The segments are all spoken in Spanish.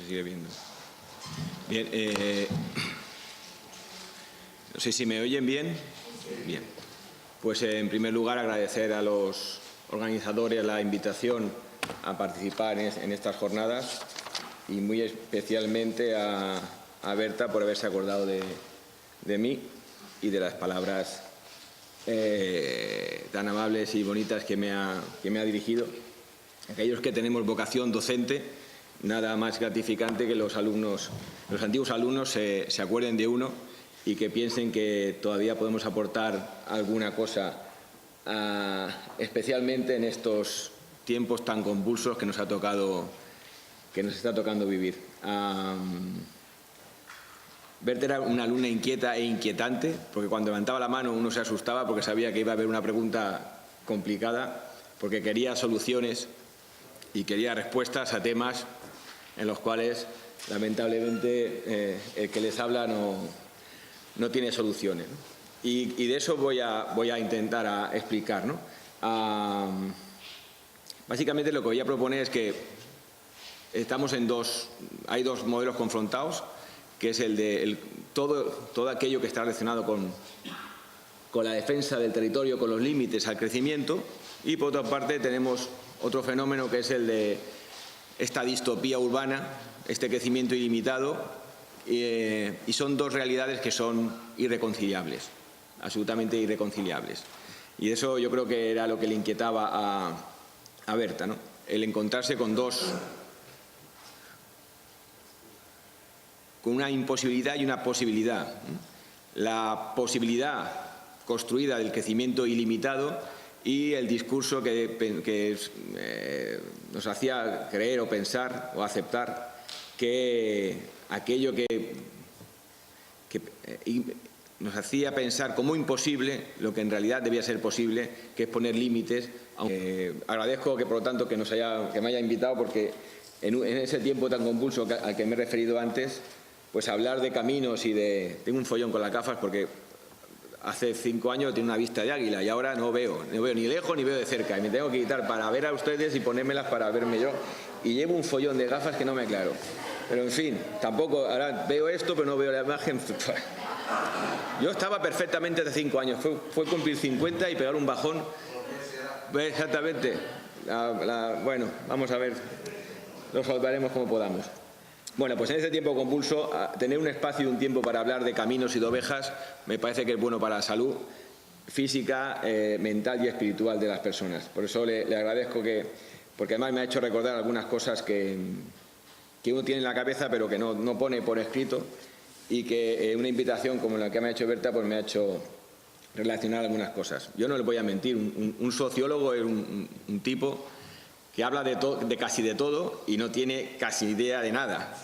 se sigue viendo. Bien, no sé si me oyen bien. Bien. Pues en primer lugar agradecer a los organizadores la invitación a participar en estas jornadas y muy especialmente a Berta por haberse acordado de mí y de las palabras tan amables y bonitas que me ha dirigido. Aquellos que tenemos vocación docente, nada más gratificante que los antiguos alumnos se acuerden de uno y que piensen que todavía podemos aportar alguna cosa, especialmente en estos tiempos tan convulsos que nos está tocando vivir. Berta era una alumna inquieta e inquietante, porque cuando levantaba la mano uno se asustaba porque sabía que iba a haber una pregunta complicada, porque quería soluciones y quería respuestas a temas en los cuales, lamentablemente, el que les habla no tiene soluciones, ¿no? Y de eso voy a intentar explicar, ¿no? Básicamente lo que voy a proponer es que hay dos modelos confrontados, que es el de todo aquello que está relacionado con la defensa del territorio, con los límites al crecimiento, y por otra parte tenemos otro fenómeno que es el de esta distopía urbana, este crecimiento ilimitado, y son dos realidades que son irreconciliables, absolutamente irreconciliables. Y eso yo creo que era lo que le inquietaba a Berta, ¿no? El encontrarse con una imposibilidad y una posibilidad. La posibilidad construida del crecimiento ilimitado y el discurso que nos hacía creer o pensar o aceptar que aquello que nos hacía pensar como imposible lo que en realidad debía ser posible, que es poner límites. Agradezco que, por lo tanto, que me haya invitado, porque en ese tiempo tan convulso al que me he referido antes, pues hablar de caminos tengo un follón con las gafas porque hace 5 años tenía una vista de águila y ahora no veo ni lejos ni veo de cerca, y me tengo que quitar para ver a ustedes y ponérmelas para verme yo, y llevo un follón de gafas que no me aclaro. Pero en fin, tampoco, ahora veo esto pero no veo la imagen. Yo estaba perfectamente hace 5 años, fue cumplir 50 y pegar un bajón. Exactamente. Bueno, vamos a ver, lo salvaremos como podamos. Bueno, pues en este tiempo convulso, tener un espacio y un tiempo para hablar de caminos y de ovejas me parece que es bueno para la salud física, mental y espiritual de las personas. Por eso le agradezco porque además me ha hecho recordar algunas cosas que uno tiene en la cabeza pero que no pone por escrito, y que una invitación como la que me ha hecho Berta pues me ha hecho relacionar algunas cosas. Yo no les voy a mentir, un sociólogo es un tipo que habla de casi de todo y no tiene casi idea de nada.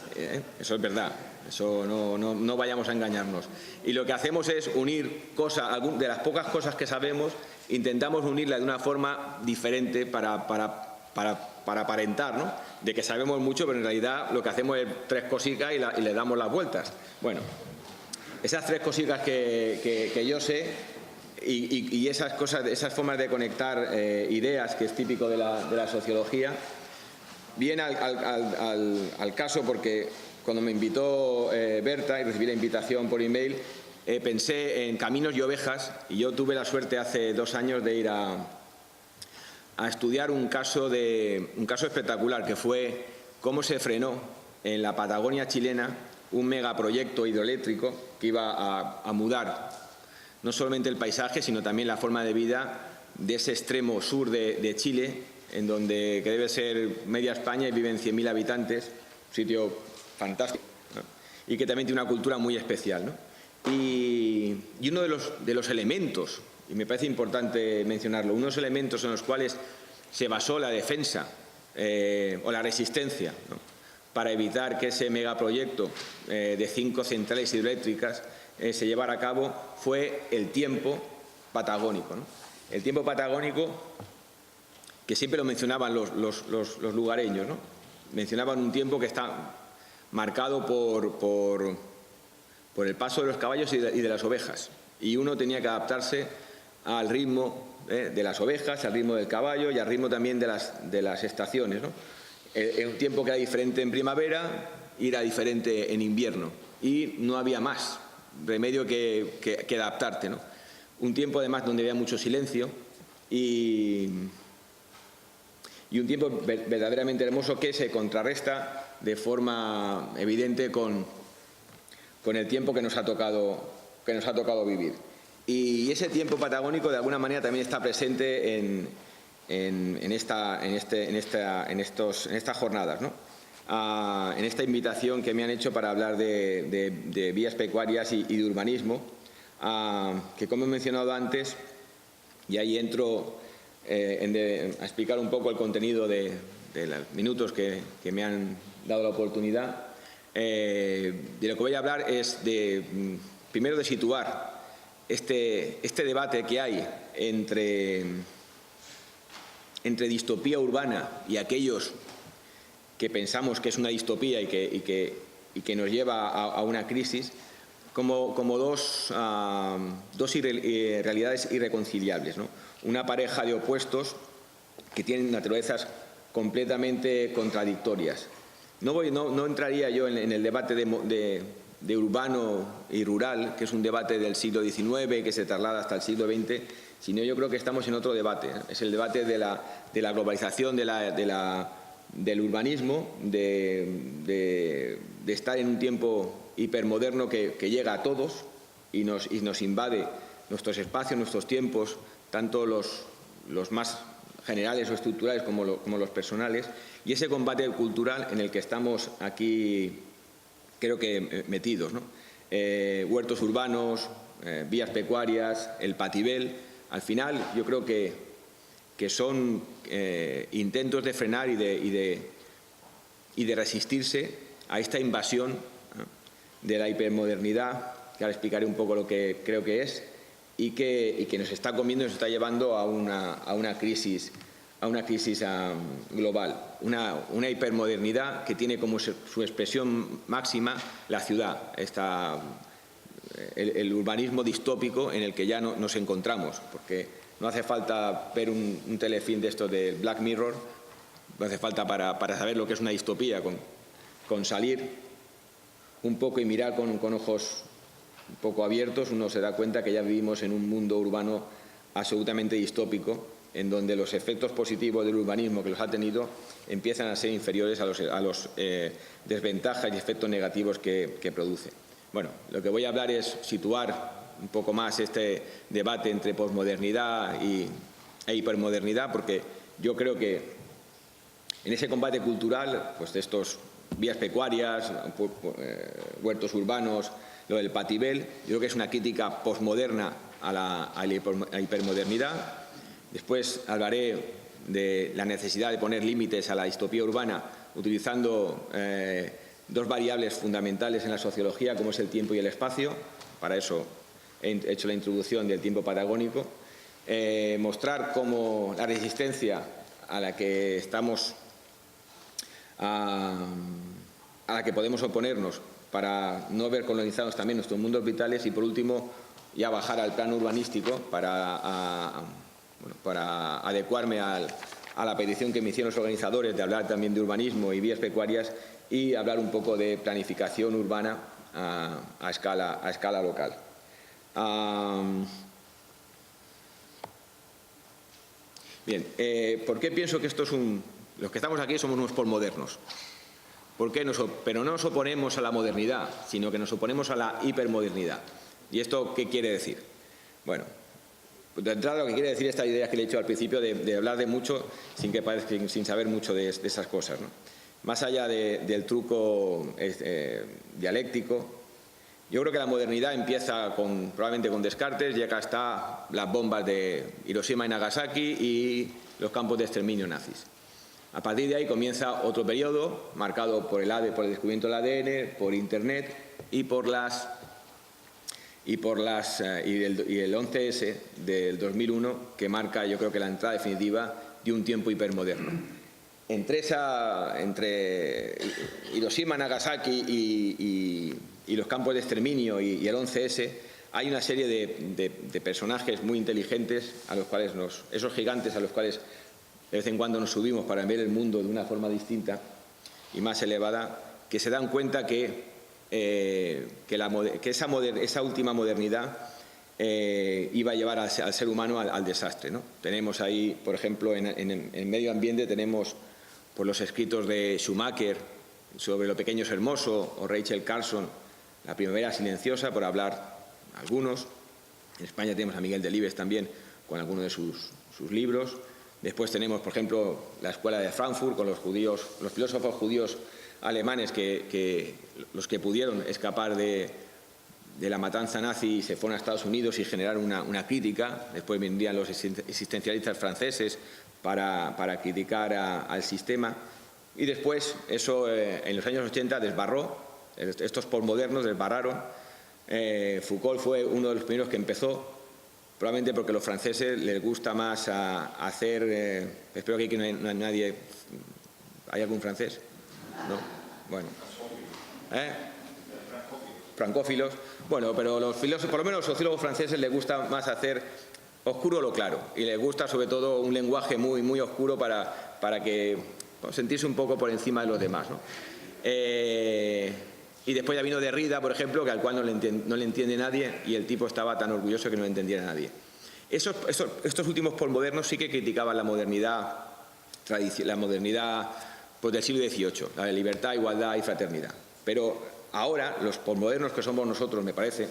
Eso es verdad, eso no vayamos a engañarnos. Y lo que hacemos es unir de las pocas cosas que sabemos, intentamos unirlas de una forma diferente para aparentar, ¿no?, de que sabemos mucho, pero en realidad lo que hacemos es 3 cositas y le damos las vueltas. Bueno, esas 3 cositas que yo sé, y esas cosas, esas formas de conectar ideas, que es típico de la sociología, viene al caso porque cuando me invitó Berta y recibí la invitación por email, pensé en caminos y ovejas, y yo tuve la suerte hace 2 años de ir a estudiar un caso espectacular, que fue cómo se frenó en la Patagonia chilena un megaproyecto hidroeléctrico que iba a mudar no solamente el paisaje, sino también la forma de vida de ese extremo sur de Chile, que debe ser media España y viven 100.000 habitantes, un sitio fantástico, ¿no?, y que también tiene una cultura muy especial, ¿no? Y uno de los elementos, y me parece importante mencionarlo, unos elementos en los cuales se basó la defensa o la resistencia, ¿no?, para evitar que ese megaproyecto de 5 centrales hidroeléctricas se llevara a cabo, fue el tiempo patagónico, ¿no? El tiempo patagónico, que siempre lo mencionaban los lugareños, ¿no? Mencionaban un tiempo que está marcado por el paso de los caballos y de las ovejas, y uno tenía que adaptarse al ritmo de las ovejas, al ritmo del caballo y al ritmo también de las estaciones, ¿no? Un tiempo que era diferente en primavera y era diferente en invierno. Y no había más remedio que adaptarte, ¿no? Un tiempo además donde había mucho silencio y un tiempo verdaderamente hermoso que se contrarresta de forma evidente con el tiempo que nos ha tocado vivir. Y ese tiempo patagónico de alguna manera también está presente en estas jornadas, ¿no? En esta invitación que me han hecho para hablar de vías pecuarias y de urbanismo, que como he mencionado antes, y ahí entro a explicar un poco el contenido de los minutos que me han dado la oportunidad. De lo que voy a hablar es primero de situar este debate que hay entre distopía urbana y aquellos que pensamos que es una distopía y que nos lleva a una crisis, como dos realidades irreconciliables, ¿no? Una pareja de opuestos que tienen naturalezas completamente contradictorias. No entraría yo en el debate de urbano y rural, que es un debate del siglo XIX que se traslada hasta el siglo XX, sino yo creo que estamos en otro debate, ¿eh? Es el debate de la globalización del urbanismo, de estar en un tiempo hipermoderno que llega a todos y nos invade nuestros espacios, nuestros tiempos, tanto los más generales o estructurales como los personales, y ese combate cultural en el que estamos aquí, creo que metidos, ¿no? Huertos urbanos, vías pecuarias, el patibel, al final yo creo que son intentos de frenar y de resistirse a esta invasión, ¿no?, de la hipermodernidad, que ahora explicaré un poco lo que creo que es, y que nos está comiendo y nos está llevando a una crisis global, una hipermodernidad que tiene como su expresión máxima la ciudad, el urbanismo distópico en el que ya nos encontramos, porque no hace falta ver un telefilm de estos de Black Mirror, no hace falta para saber lo que es una distopía, con salir un poco y mirar con ojos un poco abiertos, uno se da cuenta que ya vivimos en un mundo urbano absolutamente distópico, en donde los efectos positivos del urbanismo que los ha tenido empiezan a ser inferiores a los desventajas y efectos negativos que produce. Bueno, lo que voy a hablar es situar un poco más este debate entre posmodernidad e hipermodernidad, porque yo creo que en ese combate cultural, pues de estos vías pecuarias, huertos urbanos, lo del patibel, yo creo que es una crítica posmoderna a la hipermodernidad. Después hablaré de la necesidad de poner límites a la distopía urbana utilizando dos variables fundamentales en la sociología, como es el tiempo y el espacio. Para eso he hecho la introducción del tiempo patagónico. Mostrar cómo la resistencia a la que estamos, a la que podemos oponernos para no ver colonizados también nuestros mundos vitales, y por último ya bajar al plano urbanístico para adecuarme a la petición que me hicieron los organizadores de hablar también de urbanismo y vías pecuarias, y hablar un poco de planificación urbana a escala local. Bien, ¿por qué pienso que esto es los que estamos aquí somos unos posmodernos? ¿Por qué? Pero no nos oponemos a la modernidad, sino que nos oponemos a la hipermodernidad. ¿Y esto qué quiere decir? Bueno, de entrada lo que quiere decir esta idea que le he hecho al principio de hablar de mucho sin saber mucho de esas cosas, ¿no? Más allá del truco dialéctico, yo creo que la modernidad empieza probablemente con Descartes, y acá está las bombas de Hiroshima y Nagasaki y los campos de exterminio nazis. A partir de ahí comienza otro periodo marcado por el descubrimiento del ADN, por Internet y el 11S del 2001, que marca, yo creo que la entrada definitiva de un tiempo hipermoderno. Entre Hiroshima, Nagasaki y los campos de exterminio y el 11S hay una serie de personajes muy inteligentes esos gigantes a los cuales de vez en cuando nos subimos para ver el mundo de una forma distinta y más elevada, que se dan cuenta que esa última modernidad iba a llevar al ser humano al desastre, ¿no? Tenemos ahí, por ejemplo, en medio ambiente tenemos pues, los escritos de Schumacher sobre Lo pequeño es hermoso, o Rachel Carson, La primavera silenciosa, por hablar algunos. En España tenemos a Miguel Delibes también con algunos de sus libros. Después tenemos, por ejemplo, la Escuela de Frankfurt con los filósofos judíos alemanes los que pudieron escapar de la matanza nazi y se fueron a Estados Unidos y generaron una crítica. Después vendrían los existencialistas franceses para criticar al sistema. Y después, eso en los años 80 desbarró, estos posmodernos desbarraron. Foucault fue uno de los primeros que empezó, probablemente porque a los franceses les gusta más hacer... espero que aquí no hay nadie... ¿Hay algún francés? ¿No? Bueno. Francófilos. Bueno, pero los filósofos, por lo menos los sociólogos franceses, les gusta más hacer oscuro lo claro. Y les gusta sobre todo un lenguaje muy, muy oscuro para que sentirse un poco por encima de los demás, ¿no? Y después ya vino Derrida, por ejemplo, que al cual no le entiende nadie, y el tipo estaba tan orgulloso que no le entendiera nadie. Estos últimos posmodernos sí que criticaban la modernidad pues, del siglo XVIII, la de libertad, igualdad y fraternidad. Pero ahora, los posmodernos que somos nosotros, me parece,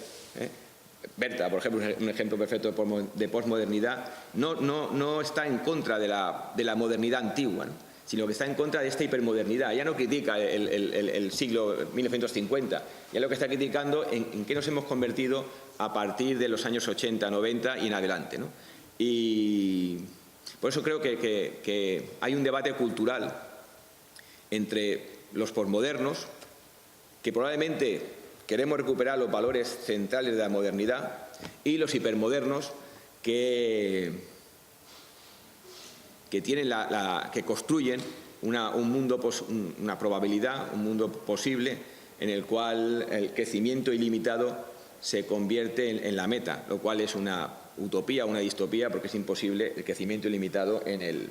Berta, por ejemplo, un ejemplo perfecto de posmodernidad, no está en contra de la modernidad antigua, ¿no? Sino que está en contra de esta hipermodernidad. Ya no critica el siglo 1950, ya lo que está criticando en qué nos hemos convertido a partir de los años 80, 90 y en adelante, ¿no? Y por eso creo que hay un debate cultural entre los posmodernos, que probablemente queremos recuperar los valores centrales de la modernidad, y los hipermodernos que tienen que construyen un mundo, una probabilidad, un mundo posible en el cual el crecimiento ilimitado se convierte en la meta, lo cual es una utopía, una distopía, porque es imposible el crecimiento ilimitado en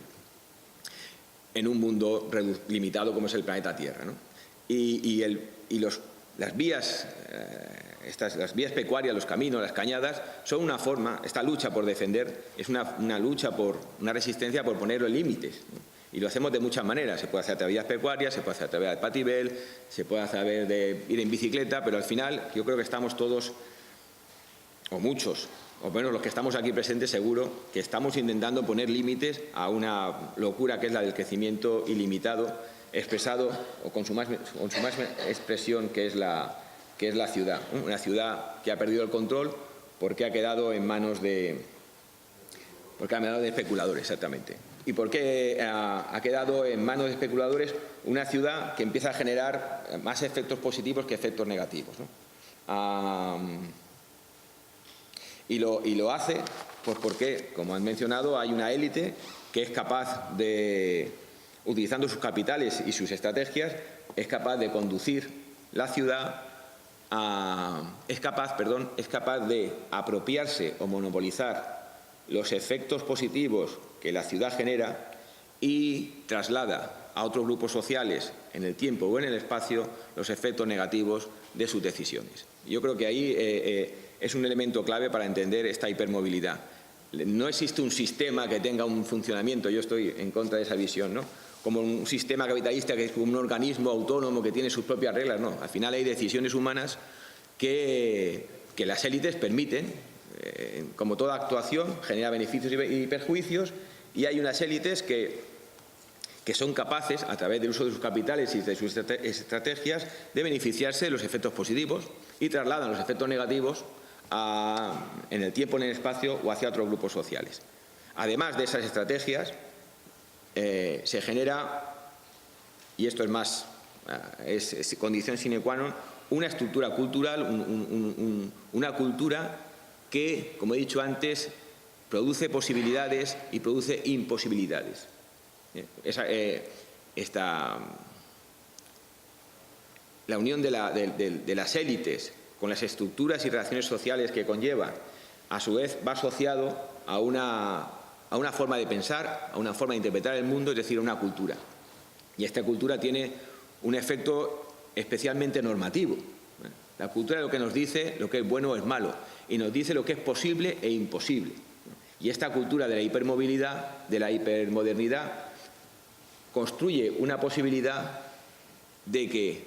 un mundo limitado como es el planeta Tierra, ¿no? Las vías pecuarias, los caminos, las cañadas, son una forma, esta lucha por defender, es una lucha una resistencia por poner los límites, ¿no? Y lo hacemos de muchas maneras. Se puede hacer a través de vías pecuarias, se puede hacer a través del patibel, se puede hacer a través de ir en bicicleta, pero al final yo creo que estamos todos, o muchos, o menos los que estamos aquí presentes seguro, que estamos intentando poner límites a una locura que es la del crecimiento ilimitado, expresado o con su máxima expresión, que es la ciudad, ¿no? Una ciudad que ha perdido el control porque ha quedado en manos de especuladores, exactamente. ¿Y por qué ha quedado en manos de especuladores una ciudad que empieza a generar más efectos positivos que efectos negativos, ¿no? Y lo hace pues porque, como han mencionado, hay una élite que es capaz de, utilizando sus capitales y sus estrategias, es capaz de conducir la ciudad es capaz de apropiarse o monopolizar los efectos positivos que la ciudad genera y traslada a otros grupos sociales en el tiempo o en el espacio los efectos negativos de sus decisiones. Yo creo que ahí es un elemento clave para entender esta hipermovilidad. No existe un sistema que tenga un funcionamiento, yo estoy en contra de esa visión, ¿no? Como un sistema capitalista que es como un organismo autónomo que tiene sus propias reglas, no. Al final hay decisiones humanas que las élites permiten, como toda actuación, genera beneficios y perjuicios, y hay unas élites que son capaces, a través del uso de sus capitales y de sus estrategias, de beneficiarse de los efectos positivos y trasladan los efectos negativos en el tiempo, en el espacio o hacia otros grupos sociales. Además de esas estrategias, se genera, y esto es más, es condición sine qua non, una estructura cultural, una cultura que, como he dicho antes, produce posibilidades y produce imposibilidades. La unión de las élites con las estructuras y relaciones sociales que conlleva, a su vez va asociado a una forma de pensar, a una forma de interpretar el mundo, es decir, a una cultura. Y esta cultura tiene un efecto especialmente normativo. La cultura es lo que nos dice lo que es bueno o es malo, y nos dice lo que es posible e imposible. Y esta cultura de la hipermovilidad, de la hipermodernidad, construye una posibilidad de que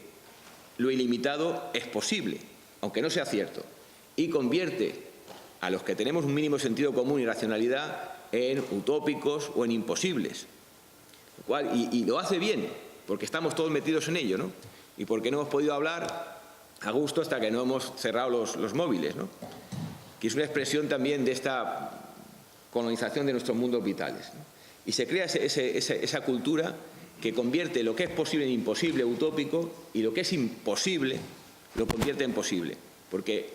lo ilimitado es posible, aunque no sea cierto, y convierte a los que tenemos un mínimo sentido común y racionalidad en utópicos o en imposibles. Y lo hace bien, porque estamos todos metidos en ello, ¿no? Y porque no hemos podido hablar a gusto hasta que no hemos cerrado los móviles, ¿no? Que es una expresión también de esta colonización de nuestros mundos vitales, ¿no? Y se crea esa cultura que convierte lo que es posible en imposible, utópico, y lo que es imposible lo convierte en posible. Porque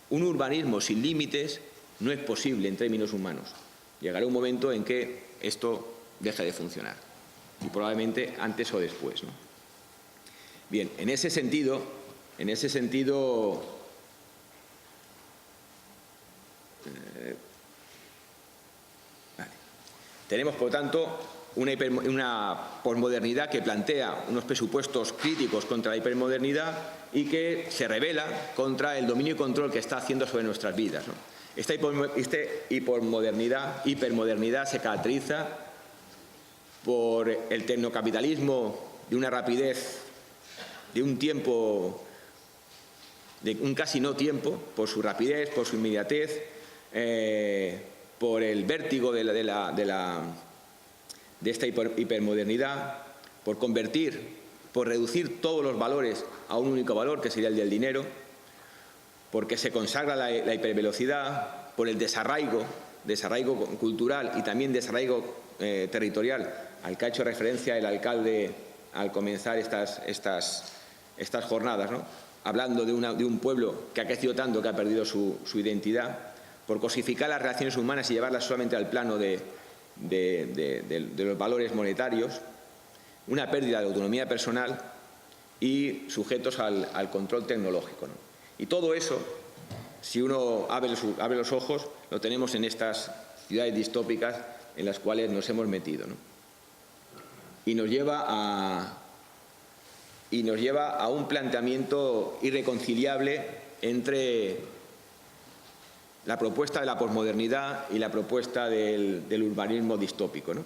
un urbanismo sin límites no es posible en términos humanos. Llegará un momento en que esto deje de funcionar. Y probablemente antes o después, ¿no? Bien, en ese sentido, tenemos, por tanto, una posmodernidad que plantea unos presupuestos críticos contra la hipermodernidad y que se rebela contra el dominio y control que está haciendo sobre nuestras vidas, ¿no? Esta hipermodernidad se caracteriza por el tecnocapitalismo de una rapidez, de un tiempo, de un casi no tiempo, por su rapidez, por su inmediatez, por el vértigo de esta hipermodernidad, por reducir todos los valores a un único valor, que sería el del dinero, porque se consagra la hipervelocidad, por el desarraigo cultural y también desarraigo territorial al que ha hecho referencia el alcalde al comenzar estas jornadas, ¿no? Hablando de un pueblo que ha crecido tanto que ha perdido su identidad, por cosificar las relaciones humanas y llevarlas solamente al plano de los valores monetarios, una pérdida de autonomía personal y sujetos al control tecnológico, ¿no? Y todo eso, si uno abre los ojos, lo tenemos en estas ciudades distópicas en las cuales nos hemos metido, ¿no? Y nos lleva a un planteamiento irreconciliable entre la propuesta de la posmodernidad y la propuesta del urbanismo distópico, ¿no?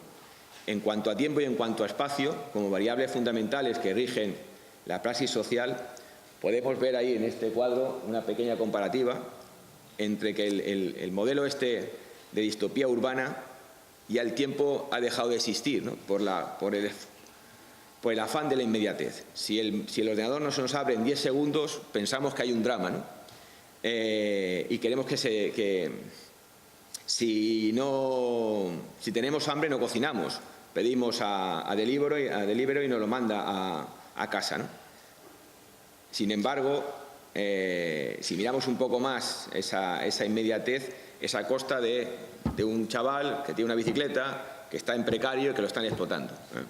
En cuanto a tiempo y en cuanto a espacio, como variables fundamentales que rigen la praxis social, podemos ver ahí en este cuadro una pequeña comparativa entre que el modelo de distopía urbana ya el tiempo ha dejado de existir, ¿no? por el afán de la inmediatez. Si el ordenador no se nos abre en 10 segundos, pensamos que hay un drama, ¿no? Y queremos que si tenemos hambre no cocinamos, pedimos a Deliveroo y nos lo manda a casa, ¿no? Sin embargo, si miramos un poco más esa inmediatez, es a costa de un chaval que tiene una bicicleta, que está en precario y que lo están explotando, ¿eh?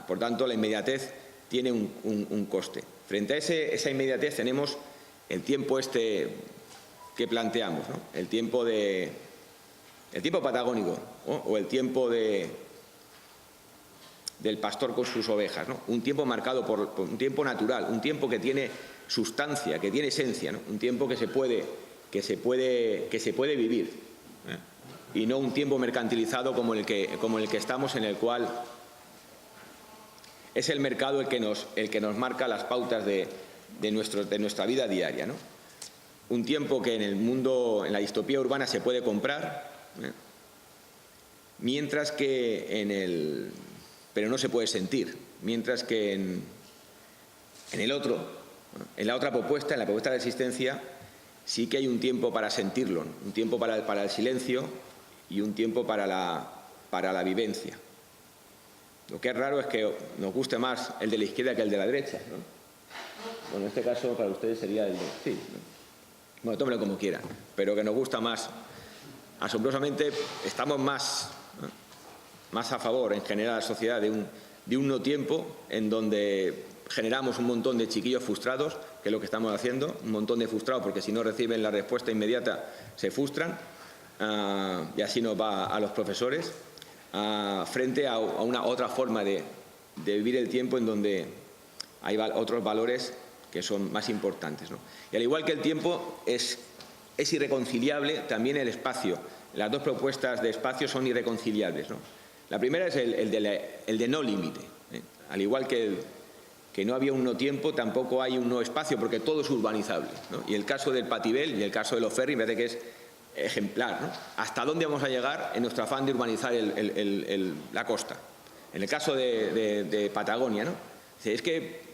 Por tanto, la inmediatez tiene un coste. Frente a esa inmediatez tenemos el tiempo que planteamos, ¿no? El tiempo patagónico, ¿no? O el tiempo del pastor con sus ovejas, ¿no? Un tiempo marcado por un tiempo natural, un tiempo que tiene sustancia, que tiene esencia, ¿no? Un tiempo que se puede vivir, ¿eh? Y no un tiempo mercantilizado como el que estamos, en el cual es el mercado el que nos marca las pautas de nuestra vida diaria, ¿no? Un tiempo que en la distopía urbana se puede comprar, ¿eh? Mientras que pero no se puede sentir, mientras que en la otra propuesta, en la propuesta de existencia, sí que hay un tiempo para sentirlo, ¿no? Un tiempo para el silencio y un tiempo para la vivencia. Lo que es raro es que nos guste más el de la izquierda que el de la derecha, ¿no? Bueno, en este caso para ustedes sería el de... Sí, ¿no? Bueno, tómenlo como quieran, pero que nos gusta más. Asombrosamente estamos más a favor en general a la sociedad de un no tiempo en donde generamos un montón de chiquillos frustrados, que es lo que estamos haciendo, un montón de frustrados porque si no reciben la respuesta inmediata se frustran, y así nos va a los profesores, frente a una otra forma de vivir el tiempo en donde hay otros valores que son más importantes, ¿no? Y al igual que el tiempo es irreconciliable, también el espacio. Las dos propuestas de espacio son irreconciliables, ¿no? La primera es el de no límite, ¿eh? Al igual que no había un no tiempo, tampoco hay un no espacio, porque todo es urbanizable, ¿no? Y el caso del Patibel y el caso de los ferries me parece que es ejemplar, ¿no? ¿Hasta dónde vamos a llegar en nuestro afán de urbanizar la costa? En el caso de Patagonia, ¿no? Es que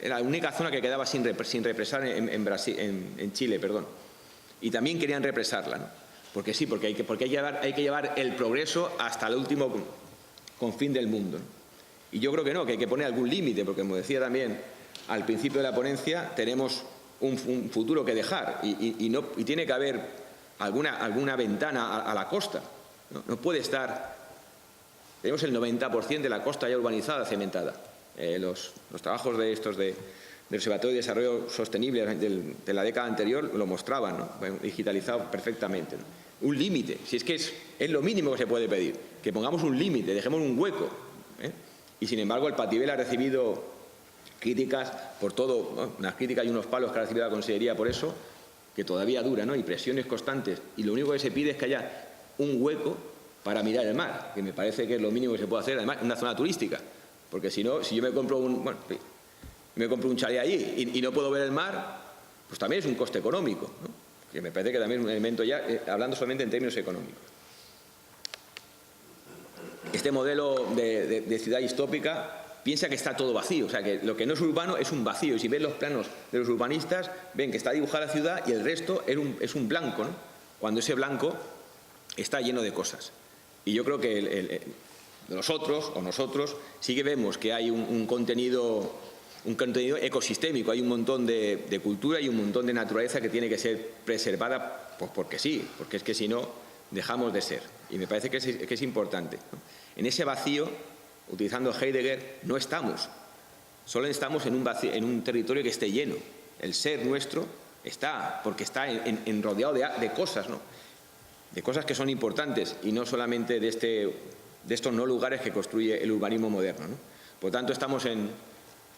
era la única zona que quedaba sin represar en Chile, perdón. Y también querían represarla, ¿no? Porque sí, porque hay que llevar el progreso hasta el último confín del mundo, ¿no? Y yo creo que no, que hay que poner algún límite, porque como decía también al principio de la ponencia, tenemos un futuro que dejar y tiene que haber alguna ventana a la costa. No puede estar. Tenemos el 90% de la costa ya urbanizada, cementada. Los trabajos del Observatorio de Desarrollo Sostenible de la década anterior lo mostraban, ¿no? Digitalizado perfectamente, ¿no? Un límite, si es que es lo mínimo que se puede pedir, que pongamos un límite, dejemos un hueco, ¿eh? Y sin embargo el Patibel ha recibido críticas por todo, bueno, unas críticas y unos palos que ha recibido la Consellería por eso, que todavía dura, ¿no? Y presiones constantes, y lo único que se pide es que haya un hueco para mirar el mar, que me parece que es lo mínimo que se puede hacer, además en una zona turística, porque si no, si yo me compro un chalet allí y no puedo ver el mar, pues también es un coste económico, ¿no? Que me parece que también es un elemento ya, hablando solamente en términos económicos. Este modelo de ciudad distópica piensa que está todo vacío, o sea, que lo que no es urbano es un vacío, y si ven los planos de los urbanistas, ven que está dibujada la ciudad y el resto es un blanco, ¿no? Cuando ese blanco está lleno de cosas. Y yo creo que nosotros sí que vemos que hay un contenido ecosistémico, hay un montón de cultura y un montón de naturaleza que tiene que ser preservada, pues porque sí, porque es que si no dejamos de ser. Y me parece que es importante, ¿no? En ese vacío, utilizando Heidegger, no estamos. Solo estamos en un territorio que esté lleno. El ser nuestro está, porque está rodeado de cosas, ¿no? De cosas que son importantes y no solamente de estos no lugares que construye el urbanismo moderno, ¿no? Por tanto, estamos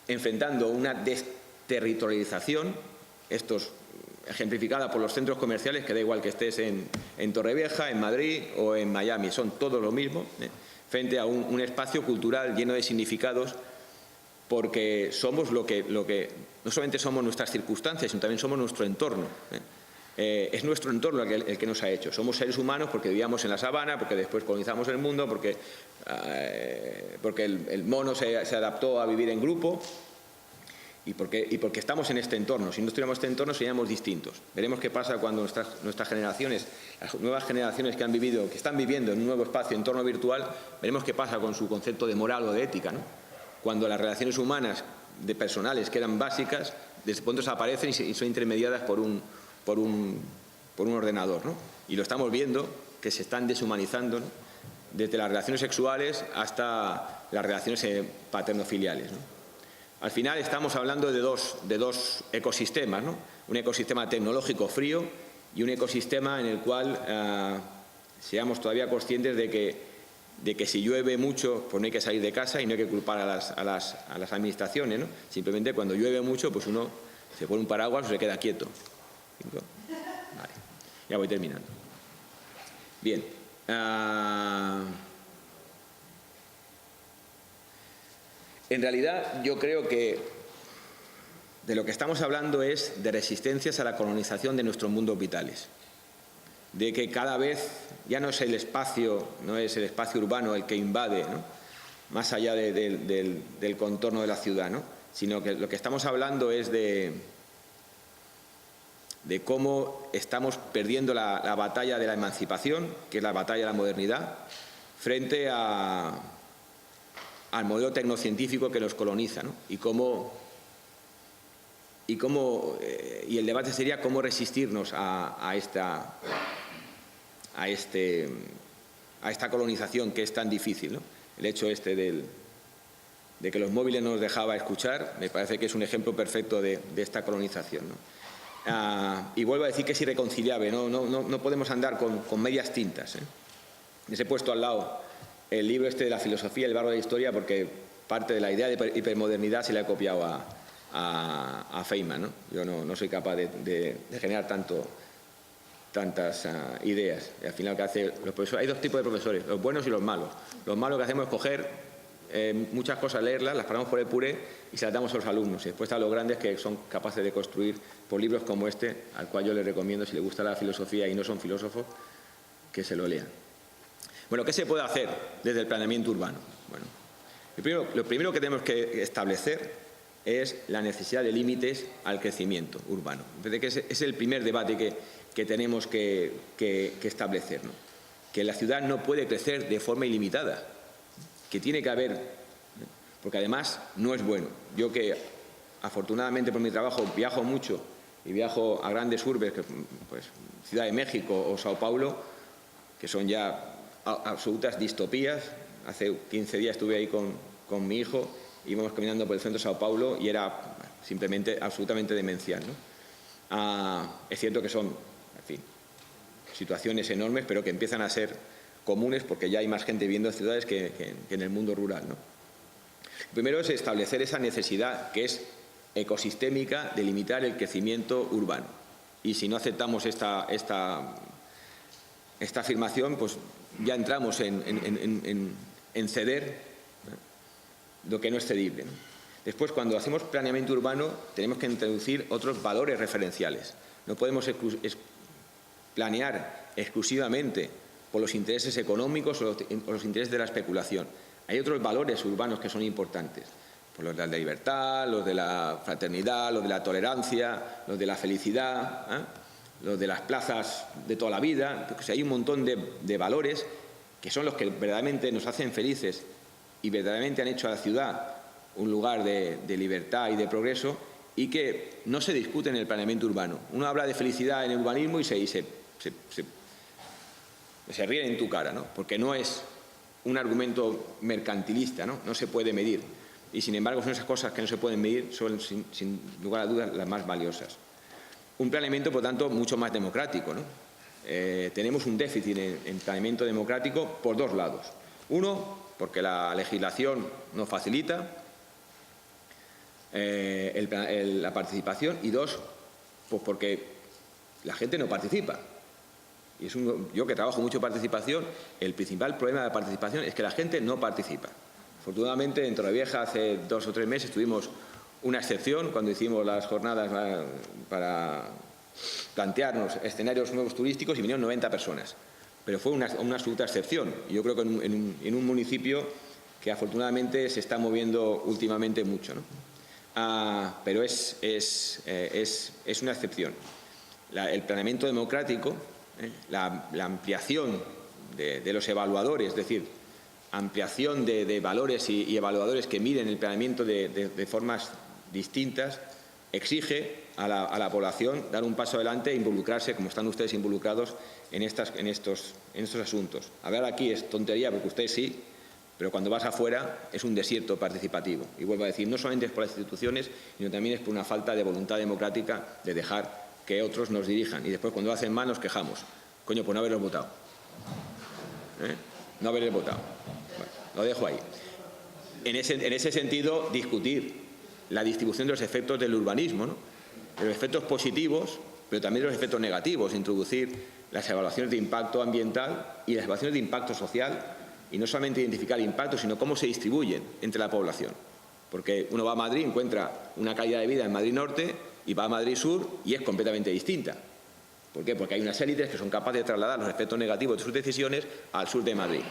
enfrentando una desterritorialización, ejemplificada por los centros comerciales, que da igual que estés en Torrevieja, en Madrid o en Miami, son todos lo mismo, ¿eh? Frente a un espacio cultural lleno de significados, porque somos lo que no solamente somos nuestras circunstancias, sino también somos nuestro entorno, ¿eh? Es nuestro entorno el que nos ha hecho. Somos seres humanos porque vivíamos en la sabana, porque después colonizamos el mundo, porque el mono se adaptó a vivir en grupo y porque estamos en este entorno. Si no estuviéramos en este entorno seríamos distintos. Veremos qué pasa cuando nuestras generaciones, las nuevas generaciones que están viviendo en un nuevo espacio, entorno virtual, veremos qué pasa con su concepto de moral o de ética, ¿no? Cuando las relaciones humanas personales que eran básicas, desde pronto desaparecen y son intermediadas por un ordenador, ¿no? Y lo estamos viendo, que se están deshumanizando, ¿no? Desde las relaciones sexuales hasta las relaciones paterno-filiales, ¿no? Al final estamos hablando de dos ecosistemas, ¿no? Un ecosistema tecnológico frío y un ecosistema en el cual seamos todavía conscientes de que si llueve mucho, pues no hay que salir de casa y no hay que culpar a las administraciones, ¿no? Simplemente cuando llueve mucho, pues uno se pone un paraguas o se queda quieto. Vale, ya voy terminando. Bien. En realidad, yo creo que de lo que estamos hablando es de resistencias a la colonización de nuestros mundos vitales. De que cada vez ya no es el espacio urbano el que invade, ¿no? Más allá del contorno de la ciudad, ¿no? Sino que lo que estamos hablando es de cómo estamos perdiendo la batalla de la emancipación, que es la batalla de la modernidad, frente al modelo tecnocientífico que nos coloniza, ¿no? Y el debate sería cómo resistirnos a esta colonización que es tan difícil, ¿no? El hecho de que los móviles no nos dejaba escuchar, me parece que es un ejemplo perfecto de esta colonización, ¿no? Y vuelvo a decir que es irreconciliable, no podemos andar con medias tintas, ¿eh? Les he puesto al lado el libro de la filosofía, el barro de la historia, porque parte de la idea de hipermodernidad se le ha copiado a Feynman, ¿no? Yo no soy capaz de generar tantas ideas. Y al final, ¿qué hace los profesores? Hay dos tipos de profesores, los buenos y los malos. Los malos que hacemos es coger muchas cosas, leerlas, las pasamos por el puré y se las damos a los alumnos. Y después están los grandes que son capaces de construir por libros como este, al cual yo les recomiendo, si les gusta la filosofía y no son filósofos, que se lo lean. Bueno, ¿qué se puede hacer desde el planeamiento urbano? Bueno, lo primero que tenemos que establecer es la necesidad de límites al crecimiento urbano. Que es el primer debate que tenemos que establecer, ¿no? Que la ciudad no puede crecer de forma ilimitada, que tiene que haber, porque además no es bueno. Yo que afortunadamente por mi trabajo viajo mucho y viajo a grandes urbes, pues Ciudad de México o Sao Paulo, que son ya absolutas distopías. Hace 15 días estuve ahí con mi hijo, íbamos caminando por el centro de Sao Paulo y era simplemente absolutamente demencial, ¿no? Es cierto que son, en fin, situaciones enormes, pero que empiezan a ser comunes porque ya hay más gente viviendo en ciudades que en el mundo rural, ¿no? Primero es establecer esa necesidad que es ecosistémica de limitar el crecimiento urbano. Y si no aceptamos esta afirmación, pues ya entramos en ceder lo que no es cedible, ¿no? Después, cuando hacemos planeamiento urbano, tenemos que introducir otros valores referenciales. No podemos planear exclusivamente por los intereses económicos o los intereses de la especulación. Hay otros valores urbanos que son importantes, pues los de la libertad, los de la fraternidad, los de la tolerancia, los de la felicidad, los de las plazas de toda la vida. Entonces, hay un montón de valores que son los que verdaderamente nos hacen felices y verdaderamente han hecho a la ciudad un lugar de libertad y de progreso, y que no se discute en el planeamiento urbano. Uno habla de felicidad en el urbanismo y se ríen en tu cara, ¿no? Porque no es un argumento mercantilista, ¿no? No se puede medir. Y sin embargo son esas cosas que no se pueden medir, son sin lugar a dudas las más valiosas. Un planeamiento, por tanto, mucho más democrático, ¿no? Tenemos un déficit en planeamiento democrático por dos lados. Uno, porque la legislación no facilita la participación, y dos, pues porque la gente no participa. Y yo que trabajo mucho participación, el principal problema de la participación es que la gente no participa. Afortunadamente, en Torrevieja hace 2 o 3 meses tuvimos una excepción cuando hicimos las jornadas para plantearnos escenarios nuevos turísticos y vinieron 90 personas. Pero fue una absoluta excepción. Y yo creo que en un municipio que afortunadamente se está moviendo últimamente mucho, ¿no? Pero es una excepción. El planeamiento democrático, la ampliación de los evaluadores, es decir, ampliación de valores y evaluadores que miden el planeamiento de formas distintas, exige a la población dar un paso adelante e involucrarse, como están ustedes involucrados en estos asuntos. Hablar aquí es tontería porque ustedes sí, pero cuando vas afuera es un desierto participativo. Y vuelvo a decir, no solamente es por las instituciones, sino también es por una falta de voluntad democrática de dejar que otros nos dirijan. Y después, cuando hacen mal, nos quejamos. Coño, por no haberlos votado. No haberles votado. Bueno, lo dejo ahí. En ese sentido, discutir la distribución de los efectos del urbanismo, ¿no? De los efectos positivos, pero también de los efectos negativos. Introducir las evaluaciones de impacto ambiental y las evaluaciones de impacto social. Y no solamente identificar impactos, sino cómo se distribuyen entre la población. Porque uno va a Madrid, encuentra una calidad de vida en Madrid Norte, y va a Madrid Sur y es completamente distinta. ¿Por qué? Porque hay unas élites que son capaces de trasladar los efectos negativos de sus decisiones al sur de Madrid,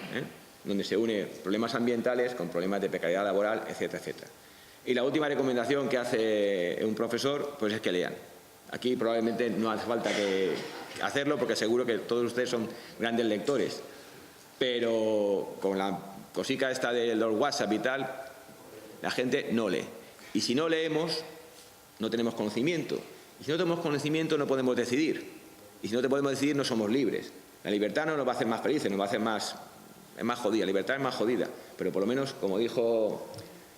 donde se unen problemas ambientales con problemas de precariedad laboral, etcétera, etcétera. Y la última recomendación que hace un profesor, pues es que lean. Aquí probablemente no hace falta que hacerlo, porque seguro que todos ustedes son grandes lectores. Pero con la cosica esta de los WhatsApp y tal, la gente no lee. Y si no leemos, no tenemos conocimiento. Y si no tenemos conocimiento, no podemos decidir. Y si no te podemos decidir, no somos libres. La libertad no nos va a hacer más felices, nos va a hacer más jodida. La libertad es más jodida. Pero por lo menos, como dijo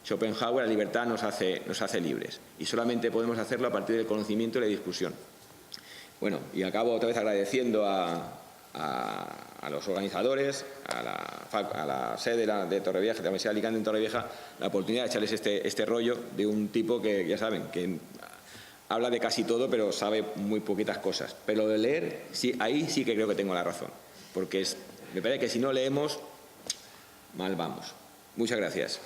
Schopenhauer, la libertad nos hace libres. Y solamente podemos hacerlo a partir del conocimiento y la discusión. Bueno, y acabo otra vez agradeciendo a a los organizadores, a la sede de Torrevieja, de la Universidad de Alicante en Torrevieja, la oportunidad de echarles este rollo de un tipo que, ya saben, que habla de casi todo, pero sabe muy poquitas cosas. Pero de leer, sí, ahí sí que creo que tengo la razón, porque me parece que si no leemos, mal vamos. Muchas gracias.